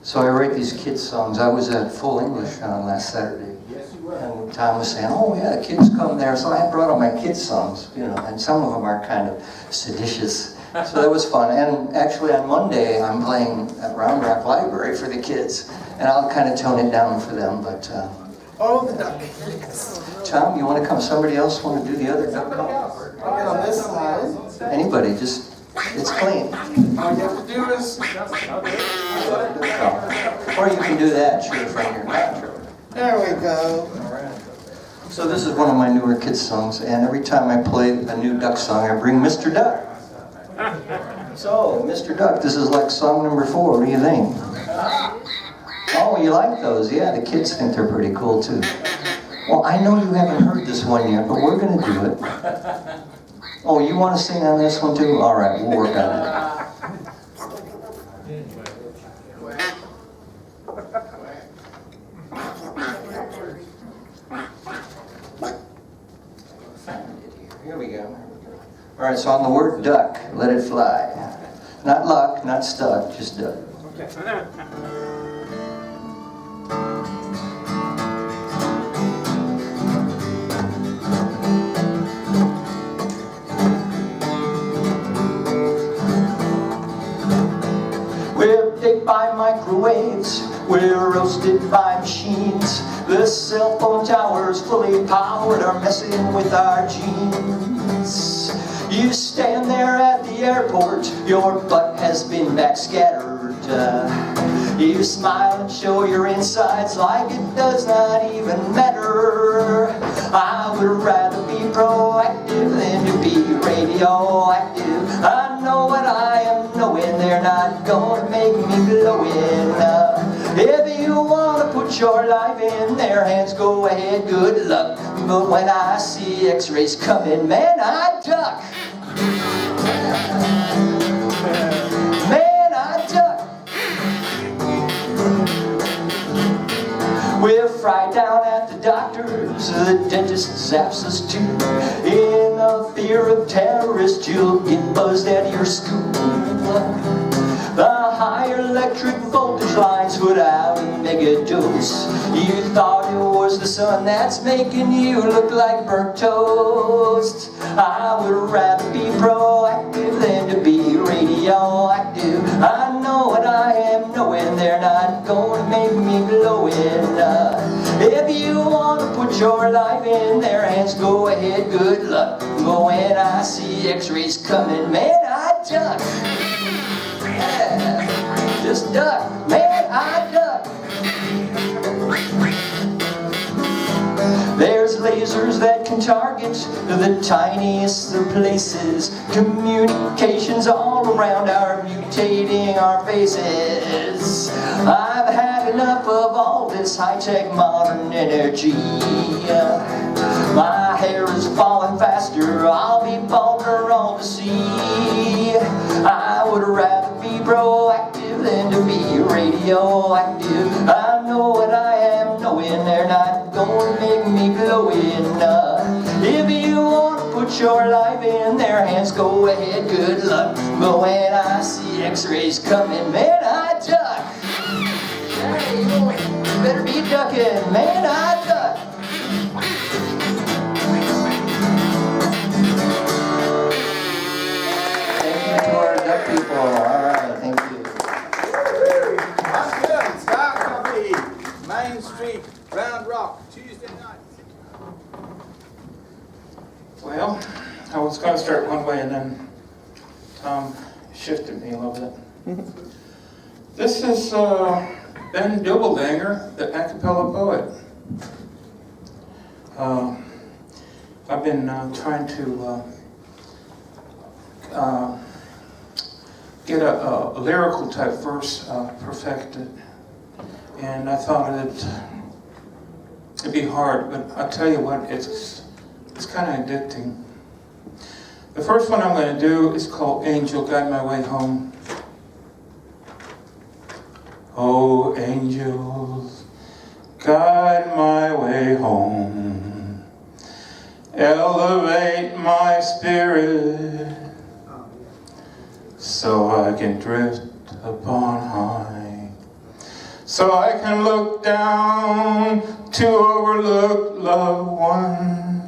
So I write these kids songs. I was at Full English last Saturday, and Tom was saying, "Oh yeah, kids come there." So I brought all my kids songs, and some of them are kind of seditious. So that was fun. And actually on Monday I'm playing at Round Rock Library for the kids, and I'll kind of tone it down for them. But oh, the duck. Yes. Tom, you want to come? Somebody else want to do the other duck call? I'll get on this side. Anybody? Just it's clean. All you have to do is. Or you can do that, sure, from your bathroom. There we go. All right. So this is one of my newer kids' songs, and every time I play a new duck song, I bring Mr. Duck. So, Mr. Duck, this is like song number 4. What do you think? Oh, you like those? Yeah, the kids think they're pretty cool too. Well, I know you haven't heard this one yet, but we're going to do it. Oh, you want to sing on this one too? All right, we'll work on it. Here we go. All right, so on the word duck, let it fly. Not luck, not stuck, just duck. Okay. We're baked by microwaves, we're roasted by machines. The cell phone towers fully powered are messing with our genes. You stand there at the airport, your butt has been backscattered. You smile and show your insides like it does not even matter. I would rather be proactive than to be radioactive. I know what I am knowing, they're not gonna make me glowing. If you wanna put your life in their hands, go ahead, good luck. But when I see x-rays coming, man, I duck. Man, I duck. We're fried down at the doctors, the dentist zaps us too. In the fear of terrorists, you'll get buzzed at your school. The higher electric voltage lines put out a mega dose. You thought it was the sun that's making you look like burnt toast. I would rather be proactive than to be radioactive. I know what I am knowing, they're not gonna make me glowing. If you wanna put your life in their hands, go ahead, good luck. But when I see x-rays coming, man, I duck. Yeah, just duck, man, I duck. There's lasers that can target the tiniest of places. Communications all around are mutating our faces. I've had enough of all this high-tech modern energy. My hair is falling faster, I'll be baldder all to see. I would rather be proactive than to be radioactive. I know what I am knowing, they're not gonna make me glowing. If you want to put your life in their hands, go ahead, good luck. But when I see x-rays coming, man, I duck. Hey, you better be ducking, man, I duck. Thank you to our duck people. All right, thank you. That's good. Scott Company, Main Street, Round Rock, Tuesday night. Well, I was going to start one way and then Tom shifted me a little bit. This is Ben Doubledanger, the a cappella poet. I've been trying to get a lyrical type verse perfected, and I thought it'd be hard, but I tell you what, it's kind of addicting. The first one I'm going to do is called Angel Guide My Way Home. Oh, angels, guide my way home. elevate my spirit so I can drift upon high, so I can look down to overlook loved one,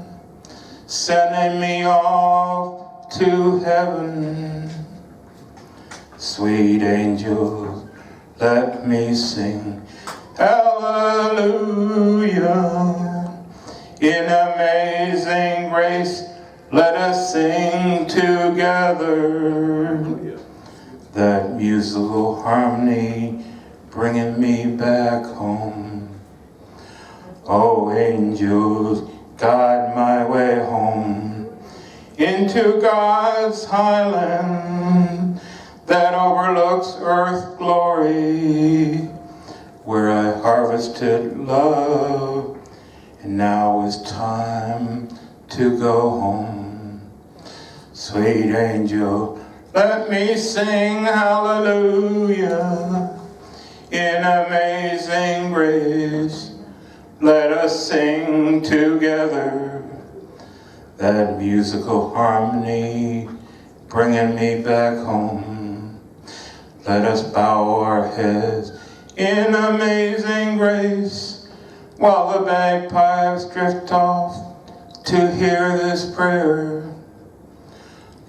sending me off to heaven. Sweet angels, let me sing hallelujah. In amazing grace, let us sing together that musical harmony bringing me back home. Oh, angels, guide my way home into God's highland that overlooks earth's glory, where I harvested love, and now is time to go home. Sweet angel, let me sing hallelujah. In amazing grace, let us sing together that musical harmony bringing me back home. Let us bow our heads in amazing grace while the bagpipes drift off to hear this prayer.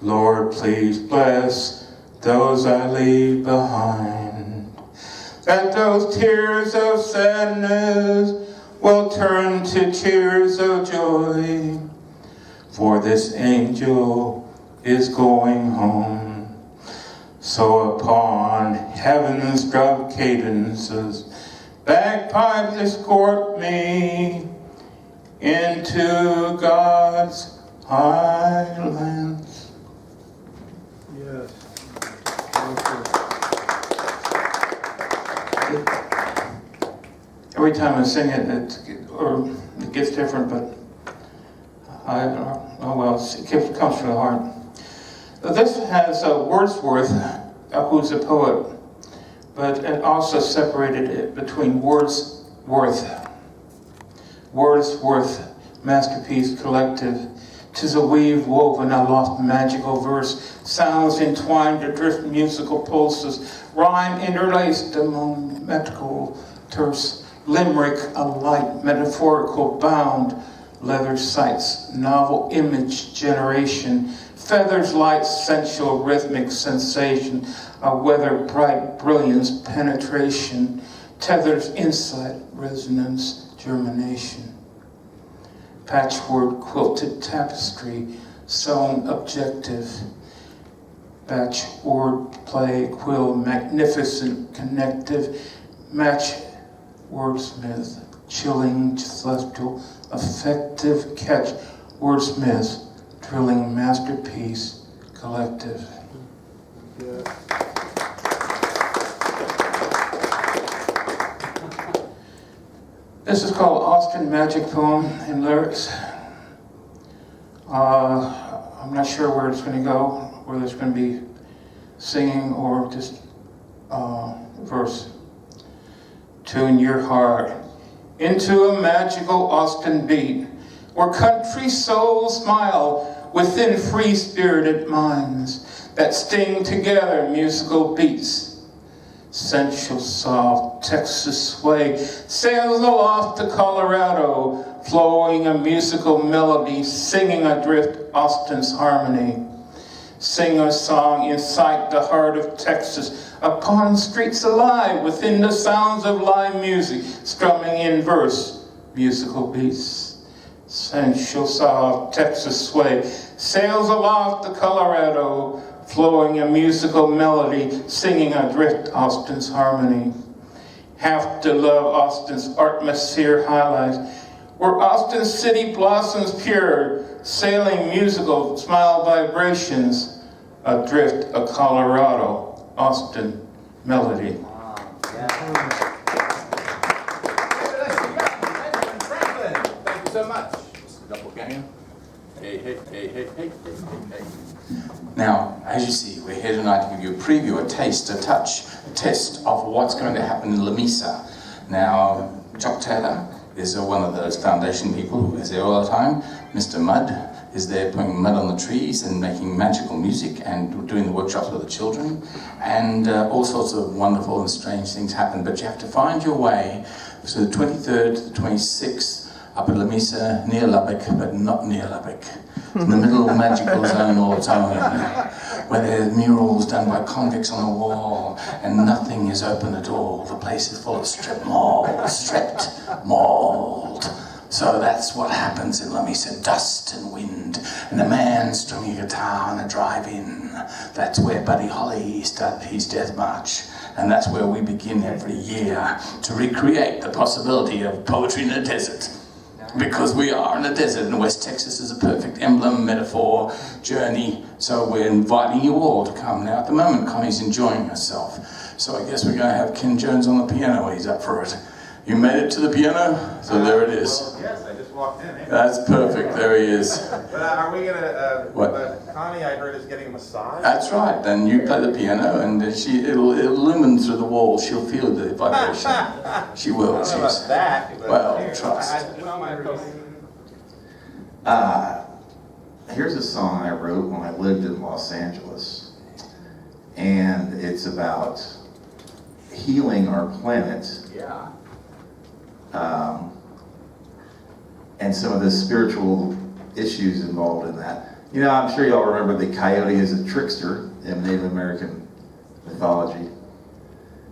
Lord, please bless those I leave behind, that those tears of sadness will turn to tears of joy, for this angel is going home. So upon heaven's drum cadences, bagpipes escort me into God's highlands. Yes. Every time I sing it, it gets different, but it comes from the heart. This has Wordsworth, who's a poet, but it also separated it between Wordsworth, Masterpiece Collective. 'Tis a weave woven, a lost magical verse, sounds entwined to drift musical pulses, rhyme interlaced among metrical terse, limerick a light metaphorical bound, leather sights, novel image generation, feathers light sensual rhythmic sensation, a weather bright brilliance penetration, tethers insight resonance germination. Patchwork quilted tapestry, sewn objective, batch word play, quill magnificent connective, match wordsmith, chilling celestial, effective catch wordsmith, drilling masterpiece collective. Yeah. This is called Austin Magic Poem and Lyrics. I'm not sure where it's going to go, whether it's going to be singing or just verse. Tune your heart into a magical Austin beat, where country souls smile within free-spirited minds that sting together musical beats. Sensual, soft Texas sway sails aloft to Colorado, flowing a musical melody, singing adrift Austin's harmony. Sing a song, incite the heart of Texas, upon streets alive within the sounds of live music, strumming in verse, musical beats. Sensual, soft Texas sway sails aloft to Colorado, flowing a musical melody, singing adrift Austin's harmony. Have to love Austin's atmosphere highlights, where Austin city blossoms pure, sailing musical smile vibrations, adrift a Colorado Austin melody. Wow. Yeah. Thank you so much. Mr. Doppelganger. Hey, hey, hey, hey, hey, hey, hey. Now, as you see, we're here tonight to give you a preview, a taste, a touch, a test of what's going to happen in Lamesa. Now, Chuck Taylor, is one of those foundation people who is there all the time. Mr. Mud is there putting mud on the trees and making magical music and doing the workshops with the children. And all sorts of wonderful and strange things happen. But you have to find your way. So the 23rd to the 26th up at Lamesa, near Lubbock, but not near Lubbock. In the middle of magical zone all the time, where there's murals done by convicts on the wall, and nothing is open at all. The place is full of stripped mauled. So that's what happens in Lamesa, dust and wind, and a man strumming a guitar on a drive-in. That's where Buddy Holly started his death march. And that's where we begin every year to recreate the possibility of poetry in a desert. Because we are in a desert, and West Texas is a perfect emblem, metaphor, journey. So we're inviting you all to come. Now at the moment, Connie's enjoying herself. So I guess we're going to have Ken Jones on the piano. He's up for it. You made it to the piano? So there it is. Well, yes, I just walked in. Eh? That's perfect. There he is. But are we going to, What? Connie, I heard, is getting a massage? That's right. Then you play the piano, and it'll illumine through the wall. She'll feel the vibration. She will. I don't know about that. But Well, here, trust. Here's a song I wrote when I lived in Los Angeles, and it's about healing our planet, Yeah. and some of the spiritual issues involved in that. You know, I'm sure y'all remember the coyote as a trickster in Native American mythology.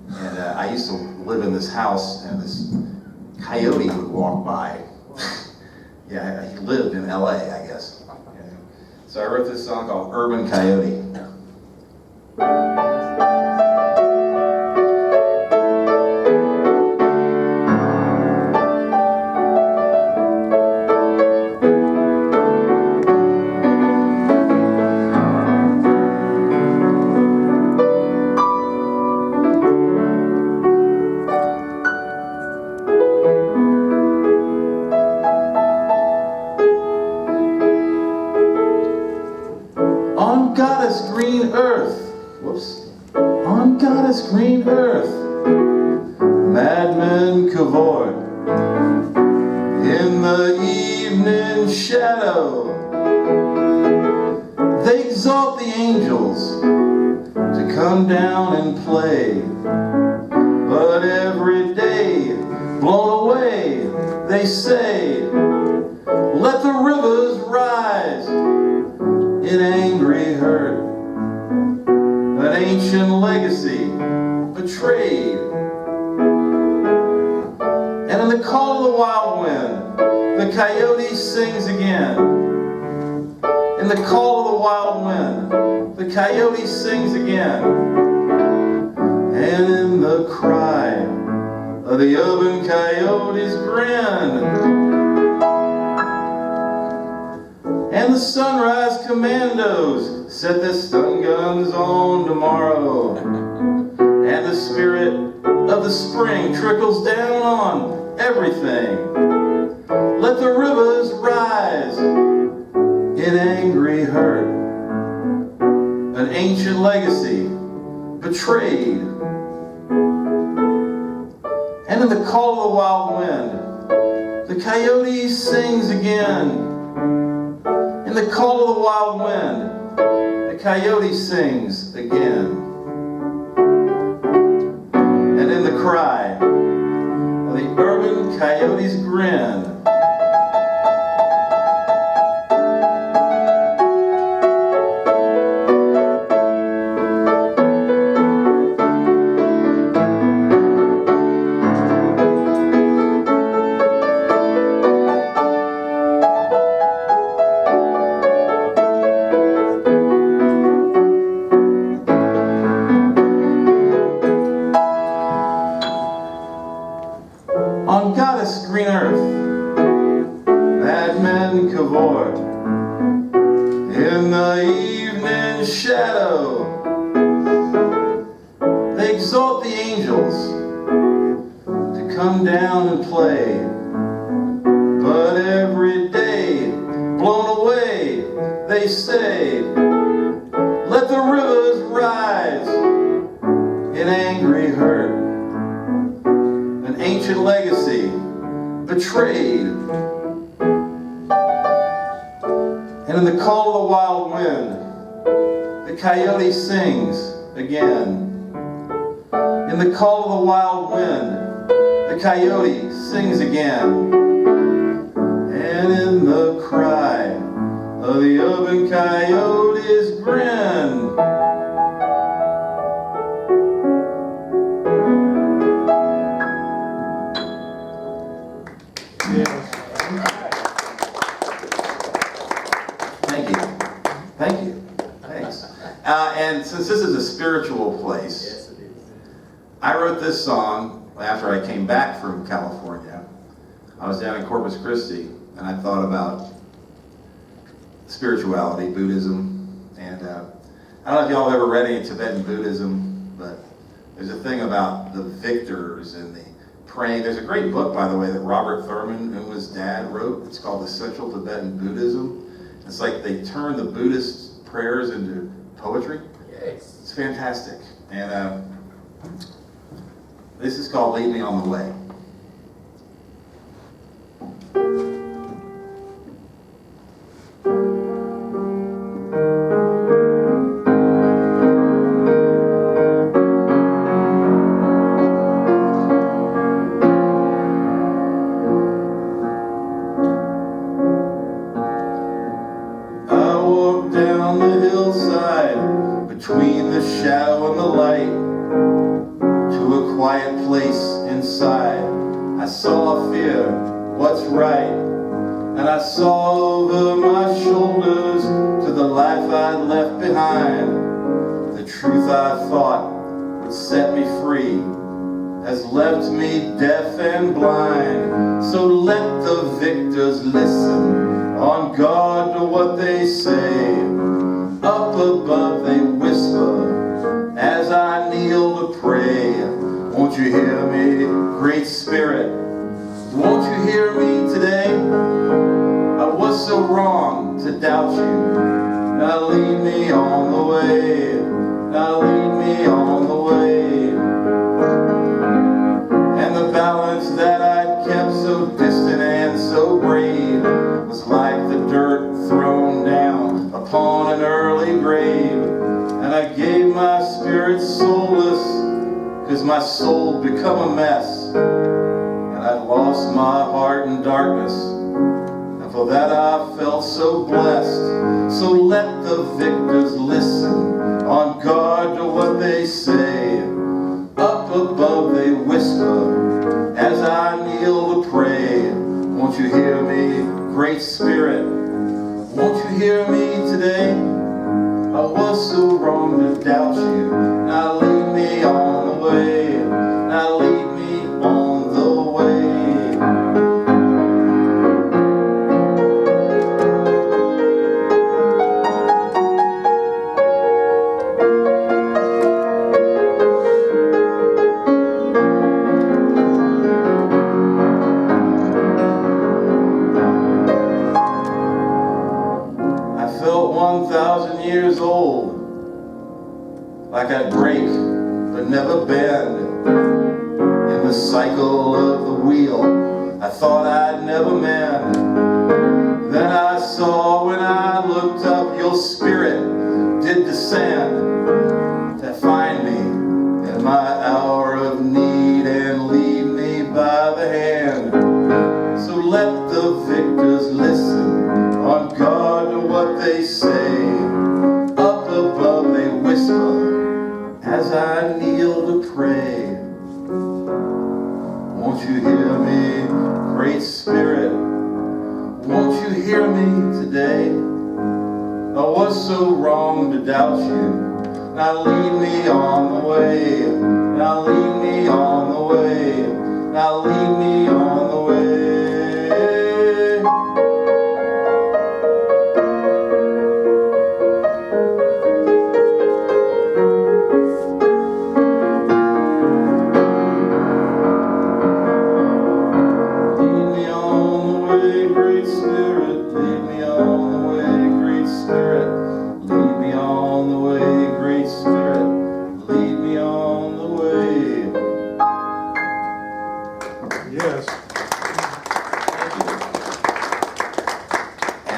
And I used to live in this house, and this coyote would walk by. Yeah, he lived in LA, I guess. So I wrote this song called Urban Coyote. On Goddess green earth, on Goddess green earth, madmen cavort in the evening shadow. They exalt the angels to come down and play, but every day, blown away, they say, let the rivers rise in angry hurt, an ancient legacy betrayed. And in the call of the wild wind, the coyote sings again. In the call of the wild wind, the coyote sings again. And in the cry of the urban coyote's grin, and the sunrise commandos set their stun guns on tomorrow. And the spirit of the spring trickles down on everything. Let the rivers rise in angry hurt, an ancient legacy betrayed. And in the call of the wild wind, the coyote sings again. In the call of the wild wind, the coyote sings again. And in the cry of the urban coyote's grin, on Goddess green earth, madmen cavort in the evening shadow. They exalt the angels to come down and play, but every day, blown away, they say, let the rivers rise in angry hurt, an ancient legacy betrayed. And in the call of the wild wind, the coyote sings again. In the call of the wild wind, the coyote sings again. And in the cry of the urban coyote's grin, thank you. Thank you. Thanks. And since this is a spiritual place, I wrote this song after I came back from California. I was down in Corpus Christi, and I thought about spirituality, Buddhism, and I don't know if y'all have ever read any Tibetan Buddhism, but there's a thing about the victors and the praying. There's a great book, by the way, that Robert Thurman, who was dad, wrote. It's called Essential Tibetan Buddhism. It's like they turn the Buddhist prayers into poetry. Yes. It's fantastic. And this is called Lead Me on the Way. Between the shadow and the light, to a quiet place inside, I saw fear, what's right, and I saw over my shoulders to the life I'd left behind. The truth I thought would set me free has left me deaf and blind. So let the victors listen on guard to what they say. Up above they whisper as I kneel to pray. Won't you hear me, Great Spirit? Won't you hear me today? I was so wrong to doubt you. Now lead me on the way. Now lead me on the way. And the balance that I'd kept so distant and so brave was like the dirt thrown down upon an early grave. And I gave my spirit soulless, 'cause my soul become a mess. And I'd lost my heart in darkness, and for that I felt so blessed. So let the victors listen on guard to what they say. Up above they whisper as I kneel to pray. Won't you hear me, Great Spirit? Won't you hear me today? I was so wrong to doubt you. Now lead me on the way. Now lead me on the way. I felt 1,000 years old, like I'd break but never bend. In the cycle of the wheel, I thought I'd never mend. Then I saw when I looked up, your spirit did descend to find me in my hour of need and lead me by the hand. So let the victors listen on guard to what they say. Up above they whisper as I kneel to pray. Won't you hear me, Great Spirit? Won't you hear me today? I was so wrong to doubt you. Now lead me on the way. Now lead me on the way. Now lead me on the way.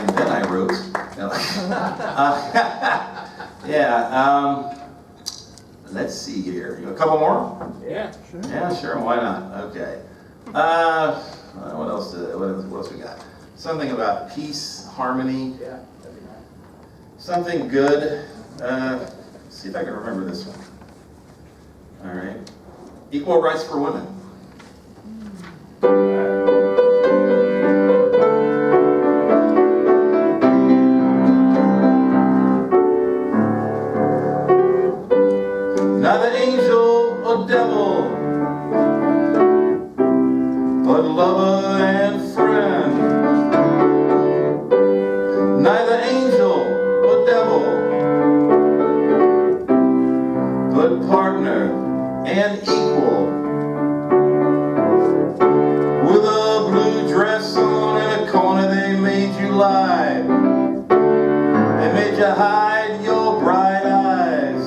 and then I wrote. No. Let's see here. A couple more? Yeah, sure. Yeah, sure. Why not? Okay. What else we got? Something about peace, harmony. Yeah, that'd be nice. Something good. See if I can remember this one. All right. Equal rights for women. Neither angel or devil, but lover and friend. Neither angel or devil, but partner and equal. With a blue dress on in a corner, they made you lie. They made you hide your bright eyes.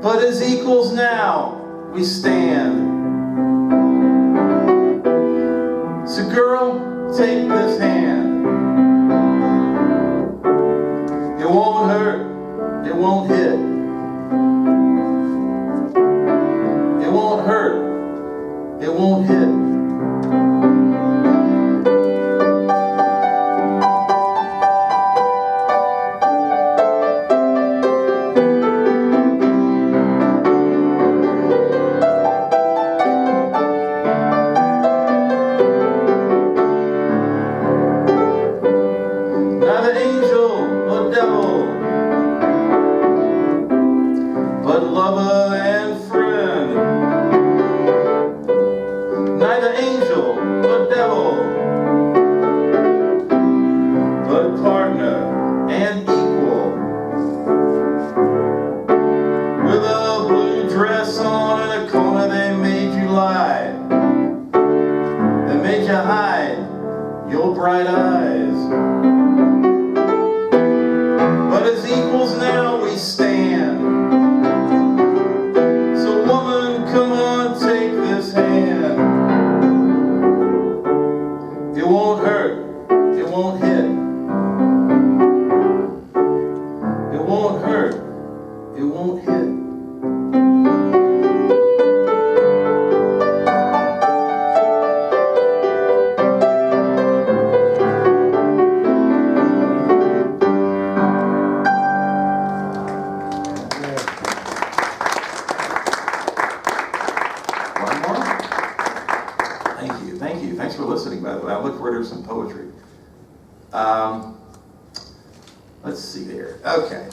But as equals now we stand. So girl, take this hand. It won't hurt, it won't hit. It won't hurt, it won't hit. Neither angel or devil, but lover and friend. Neither angel or devil, but partner and equal. With a blue dress on in a corner, they made you lie. They made you hide your bright eyes. But as equals now we stand. So woman, come on, take this hand. It won't hurt, it won't hit. It won't hurt, it won't hit. One more? Thank you, thank you. Thanks for listening, by the way. I look forward to some poetry. Let's see here. Okay.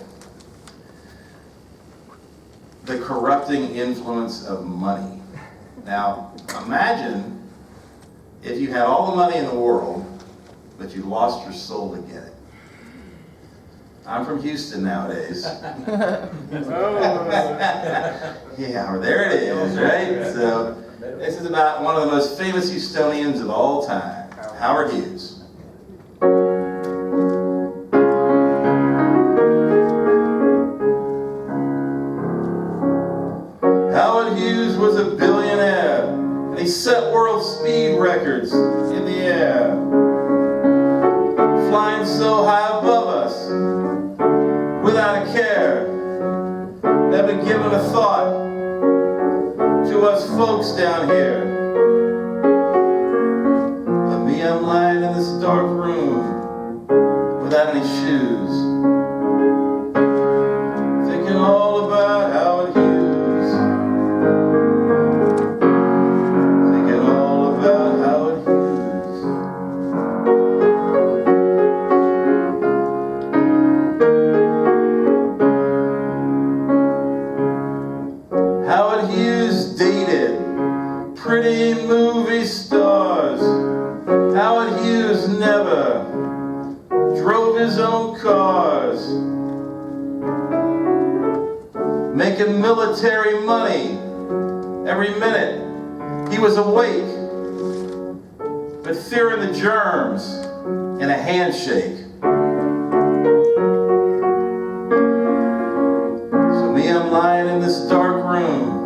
The corrupting influence of money. Now, imagine if you had all the money in the world, but you lost your soul to get it. I'm from Houston nowadays. Yeah, or there it is, right? So this is about one of the most famous Houstonians of all time, Howard Hughes. Howard Hughes was a billionaire, and he set world speed records in the air, flying so high above us without a care, never given a thought to us folks down here. But me, I'm lying in this dark room without any shoes, thinking all about Howard Hughes, thinking all about Howard Hughes. Howard Hughes dated pretty movie stars. Howard Hughes never drove his own cars. Making military money every minute he was awake, but fearing the germs in a handshake. So me, I'm lying in this dark room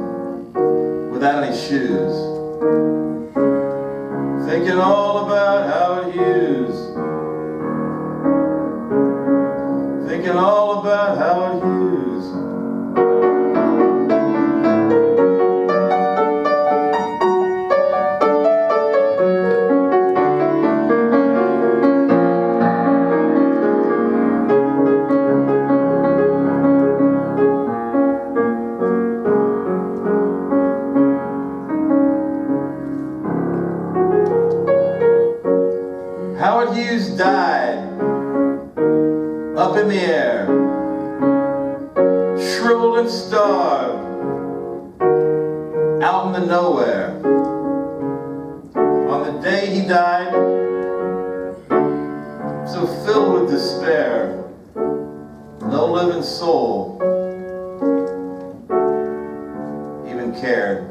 without any shoes, thinking all all about Howard Hughes. Thinking all about Howard Hughes. Howard Hughes died up in the air, shriveled and starved, out in the nowhere. On the day he died, so filled with despair, no living soul even cared.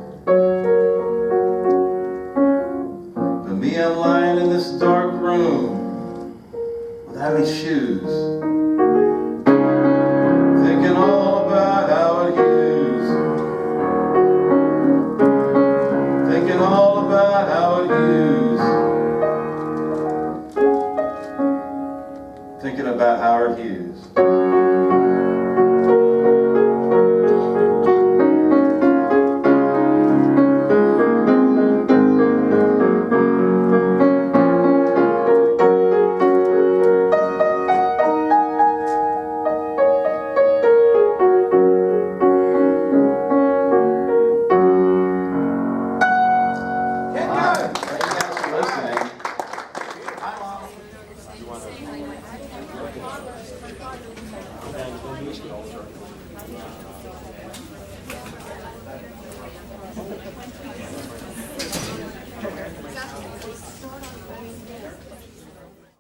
But me, I'm lying in this dark room without any shoes, thinking all about Howard Hughes. Thinking all about Howard Hughes. Thinking about Howard Hughes.